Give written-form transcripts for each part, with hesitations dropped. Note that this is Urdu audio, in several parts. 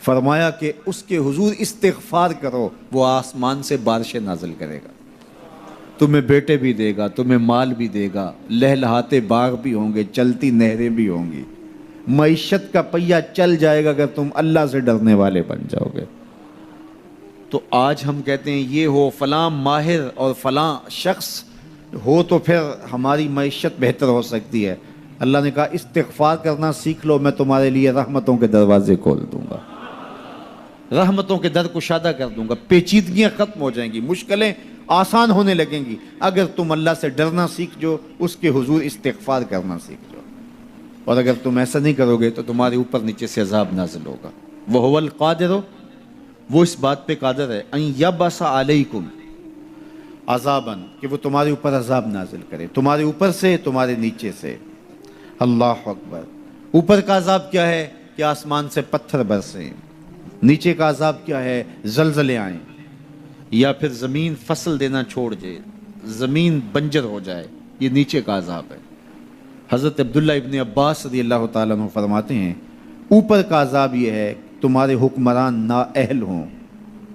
فرمایا کہ اس کے حضور استغفار کرو، وہ آسمان سے بارشیں نازل کرے گا، تمہیں بیٹے بھی دے گا، تمہیں مال بھی دے گا، لہلہاتے باغ بھی ہوں گے، چلتی نہریں بھی ہوں گی، معیشت کا پہیہ چل جائے گا اگر تم اللہ سے ڈرنے والے بن جاؤ گے۔ تو آج ہم کہتے ہیں یہ ہو فلاں ماہر اور فلاں شخص ہو تو پھر ہماری معیشت بہتر ہو سکتی ہے۔ اللہ نے کہا استغفار کرنا سیکھ لو، میں تمہارے لیے رحمتوں کے دروازے کھول دوں گا، رحمتوں کے در کشادہ کر دوں گا، پیچیدگیاں ختم ہو جائیں گی، مشکلیں آسان ہونے لگیں گی اگر تم اللہ سے ڈرنا سیکھ جو، اس کے حضور استغفار کرنا سیکھ جو۔ اور اگر تم ایسا نہیں کرو گے تو تمہارے اوپر نیچے سے عذاب نازل ہوگا۔ وَهُوَ الْقَادِرُ، وہ اس بات پہ قادر ہے، ان یبعث علیکم عذاباً، کہ وہ تمہارے اوپر عذاب نازل کرے، تمہارے اوپر سے، تمہارے نیچے سے۔ اللہ اکبر۔ اوپر کا عذاب کیا ہے کہ آسمان سے پتھر برسیں، نیچے کا عذاب کیا ہے زلزلے آئیں، یا پھر زمین فصل دینا چھوڑ جائے، زمین بنجر ہو جائے، یہ نیچے کا عذاب ہے۔ حضرت عبداللہ ابن عباس رضی اللہ تعالیٰ عنہ فرماتے ہیں اوپر کا عذاب یہ ہے تمہارے حکمران نااہل ہوں،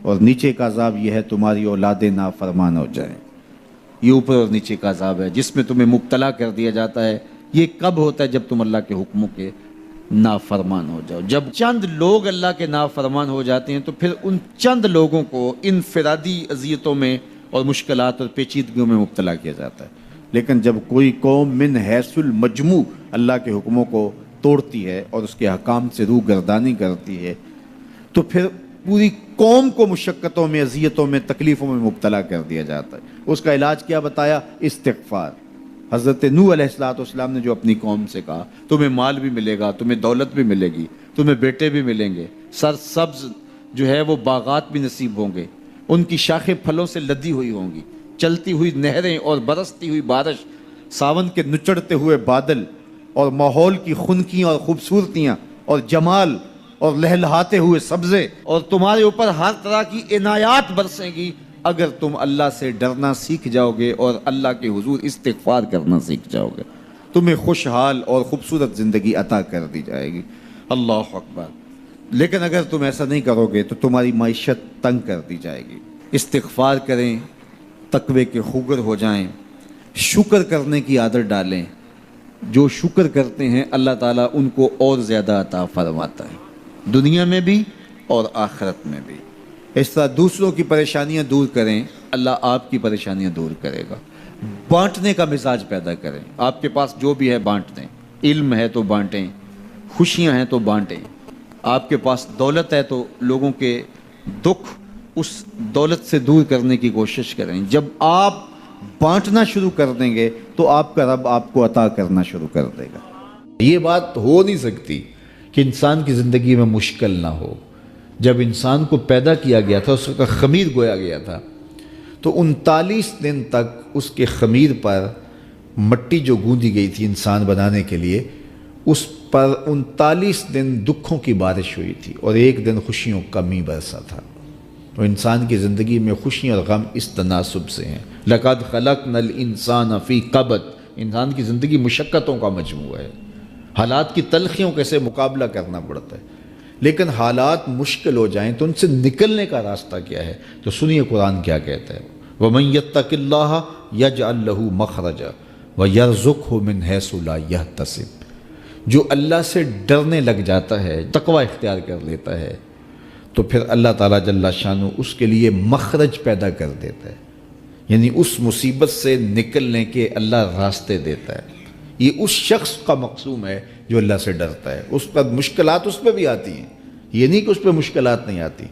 اور نیچے کا عذاب یہ ہے تمہاری اولادیں نافرمان ہو جائیں۔ یہ اوپر اور نیچے کا عذاب ہے جس میں تمہیں مبتلا کر دیا جاتا ہے۔ یہ کب ہوتا ہے؟ جب تم اللہ کے حکموں کے نافرمان ہو جاؤ۔ جب چند لوگ اللہ کے نافرمان ہو جاتے ہیں تو پھر ان چند لوگوں کو انفرادی اذیتوں میں اور مشکلات اور پیچیدگیوں میں مبتلا کیا جاتا ہے۔ لیکن جب کوئی قوم من حیث المجموع اللہ کے حکموں کو توڑتی ہے اور اس کے حکام سے روح گردانی کرتی ہے تو پھر پوری قوم کو مشقتوں میں، اذیتوں میں، تکلیفوں میں مبتلا کر دیا جاتا ہے۔ اس کا علاج کیا بتایا؟ استغفار۔ حضرت نوح علیہ السلام نے جو اپنی قوم سے کہا تمہیں مال بھی ملے گا، تمہیں دولت بھی ملے گی، تمہیں بیٹے بھی ملیں گے، سرسبز جو ہے وہ باغات بھی نصیب ہوں گے، ان کی شاخیں پھلوں سے لدی ہوئی ہوں گی، چلتی ہوئی نہریں اور برستی ہوئی بارش، ساون کے نچڑتے ہوئے بادل، اور ماحول کی خنکیاں اور خوبصورتیاں اور جمال اور لہلہاتے ہوئے سبزے، اور تمہارے اوپر ہر طرح کی عنایات برسیں گی اگر تم اللہ سے ڈرنا سیکھ جاؤ گے اور اللہ کے حضور استغفار کرنا سیکھ جاؤ گے، تمہیں خوشحال اور خوبصورت زندگی عطا کر دی جائے گی۔ اللہ اکبر۔ لیکن اگر تم ایسا نہیں کرو گے تو تمہاری معیشت تنگ کر دی جائے گی۔ استغفار کریں، تقوی کے خوگر ہو جائیں، شکر کرنے کی عادت ڈالیں۔ جو شکر کرتے ہیں اللہ تعالیٰ ان کو اور زیادہ عطا فرماتا ہے، دنیا میں بھی اور آخرت میں بھی۔ اس طرح دوسروں کی پریشانیاں دور کریں، اللہ آپ کی پریشانیاں دور کرے گا۔ بانٹنے کا مزاج پیدا کریں، آپ کے پاس جو بھی ہے بانٹ دیں، علم ہے تو بانٹیں، خوشیاں ہیں تو بانٹیں، آپ کے پاس دولت ہے تو لوگوں کے دکھ اس دولت سے دور کرنے کی کوشش کریں۔ جب آپ بانٹنا شروع کر دیں گے تو آپ کا رب آپ کو عطا کرنا شروع کر دے گا۔ یہ بات ہو نہیں سکتی کہ انسان کی زندگی میں مشکل نہ ہو۔ جب انسان کو پیدا کیا گیا تھا، اس کا خمیر گویا گیا تھا، تو 39 دن تک اس کے خمیر پر مٹی جو گوندی گئی تھی انسان بنانے کے لیے، اس پر 39 دن دکھوں کی بارش ہوئی تھی اور ایک دن خوشیوں کا می برسا تھا۔ تو انسان کی زندگی میں خوشیاں اور غم اس تناسب سے ہیں۔ لَقَدْ خَلَقْنَا الْإِنسَانَ فِي قَبْضٍ، انسان کی زندگی مشقتوں کا مجموعہ ہے، حالات کی تلخیوں کے سے مقابلہ کرنا پڑتا ہے۔ لیکن حالات مشکل ہو جائیں تو ان سے نکلنے کا راستہ کیا ہے؟ تو سنیے قرآن کیا کہتا ہے، وَمَن يَتَّقِ اللَّهَ يَجْعَلْ لَهُ مَخْرَجًا وَيَرْزُقْهُ مِنْ حَيْثُ لَا يَحْتَسِبُ۔ جو اللہ سے ڈرنے لگ جاتا ہے، تقوی اختیار کر لیتا ہے، تو پھر اللہ تعالیٰ جل شانہ اس کے لیے مخرج پیدا کر دیتا ہے، یعنی اس مصیبت سے نکلنے کے اللہ راستے دیتا ہے۔ یہ اس شخص کا مقصوم ہے جو اللہ سے ڈرتا ہے۔ اس پر مشکلات اس پہ بھی آتی ہیں، یہ نہیں کہ اس پہ مشکلات نہیں آتی،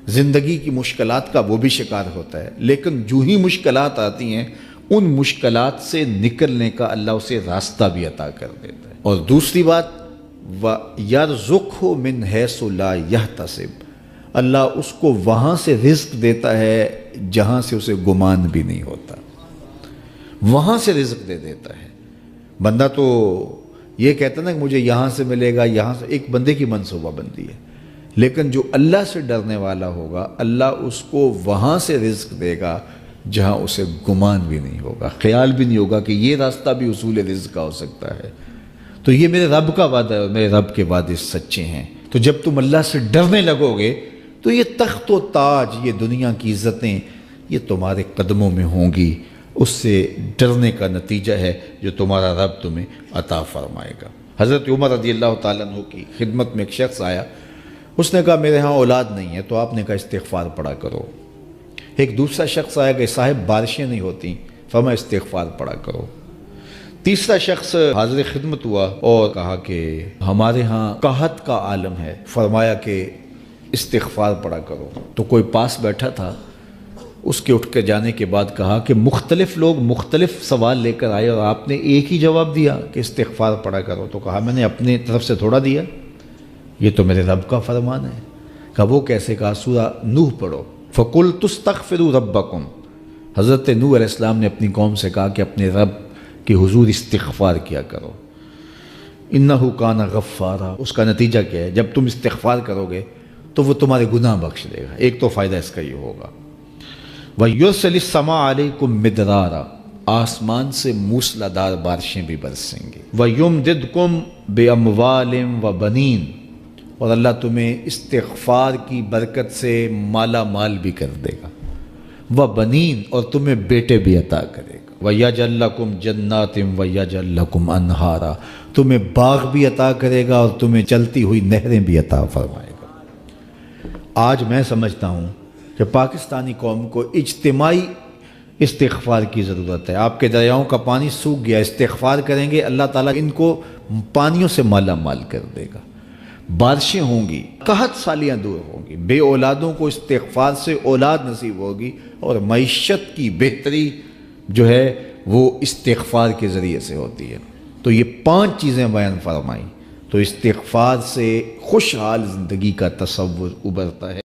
زندگی کی مشکلات کا وہ بھی شکار ہوتا ہے، لیکن جو ہی مشکلات آتی ہیں ان مشکلات سے نکلنے کا اللہ اسے راستہ بھی عطا کر دیتا ہے۔ اور دوسری بات، وَيَرْزُقْهُ مِنْ حَيْثُ لَا يَحْتَسِبُ، اللہ اس کو وہاں سے رزق دیتا ہے جہاں سے اسے گمان بھی نہیں ہوتا، وہاں سے رزق دے دیتا ہے۔ بندہ تو یہ کہتا نا کہ مجھے یہاں سے ملے گا، یہاں سے، ایک بندے کی منصوبہ بندی ہے، لیکن جو اللہ سے ڈرنے والا ہوگا اللہ اس کو وہاں سے رزق دے گا جہاں اسے گمان بھی نہیں ہوگا، خیال بھی نہیں ہوگا کہ یہ راستہ بھی حصول رزق کا ہو سکتا ہے۔ تو یہ میرے رب کا وعدہ ہے اور میرے رب کے وعدے سچے ہیں۔ تو جب تم اللہ سے ڈرنے لگو گے تو یہ تخت و تاج، یہ دنیا کی عزتیں، یہ تمہارے قدموں میں ہوں گی۔ اس سے ڈرنے کا نتیجہ ہے جو تمہارا رب تمہیں عطا فرمائے گا۔ حضرت عمر رضی اللہ تعالیٰ عنہ کی خدمت میں ایک شخص آیا، اس نے کہا میرے ہاں اولاد نہیں ہے، تو آپ نے کہا استغفار پڑھا کرو۔ ایک دوسرا شخص آیا کہ صاحب بارشیں نہیں ہوتی، فرمایا استغفار پڑھا کرو۔ تیسرا شخص حاضر خدمت ہوا اور کہا کہ ہمارے ہاں قحط کا عالم ہے، فرمایا کہ استغفار پڑھا کرو۔ تو کوئی پاس بیٹھا تھا، اس کے اٹھ کے جانے کے بعد کہا کہ مختلف لوگ مختلف سوال لے کر آئے اور آپ نے ایک ہی جواب دیا کہ استغفار پڑھا کرو۔ تو کہا میں نے اپنے طرف سے تھوڑا دیا، یہ تو میرے رب کا فرمان ہے۔ کہا وہ کیسے؟ کہا سورہ نوح پڑھو، فَقُلْتُ اسْتَغْفِرُوا رَبَّكُمْ۔ حضرت نوح علیہ السلام نے اپنی قوم سے کہا کہ اپنے رب کے حضور استغفار کیا کرو، اِنَّهُ كَانَ غَفَّارًا۔ اس کا نتیجہ کیا ہے؟ جب تم استغفار کرو گے تو وہ تمہارے گناہ بخش دے گا۔ ایک تو فائدہ اس کا یہ ہوگا، وَيُرْسِلِ السَّمَاءَ عَلَيْكُمْ مِدْرَارًا، آسمان سے موسلا دار بارشیں بھی برسیں گی، وَيُمْدِدْكُمْ بِأَمْوَالٍ وَبَنِينَ، اور اللہ تمہیں استغفار کی برکت سے مالا مال بھی کر دے گا، وَبَنِينَ، اور تمہیں بیٹے بھی عطا کرے گا، وَيَجْعَلْ لَكُمْ جَنَّاتٍ وَيَجْعَلْ لَكُمْ أَنْهَارًا، تمہیں باغ بھی عطا کرے گا اور تمہیں چلتی ہوئی نہریں بھی عطا فرمائے گا۔ آج میں سمجھتا ہوں کہ پاکستانی قوم کو اجتماعی استغفار کی ضرورت ہے۔ آپ کے دریاؤں کا پانی سوکھ گیا، استغفار کریں گے اللہ تعالیٰ ان کو پانیوں سے مالا مال کر دے گا، بارشیں ہوں گی، قحط سالیاں دور ہوں گی، بے اولادوں کو استغفار سے اولاد نصیب ہوگی، اور معیشت کی بہتری جو ہے وہ استغفار کے ذریعے سے ہوتی ہے۔ تو یہ 5 چیزیں بیان فرمائیں، تو استغفار سے خوشحال زندگی کا تصور ابھرتا ہے۔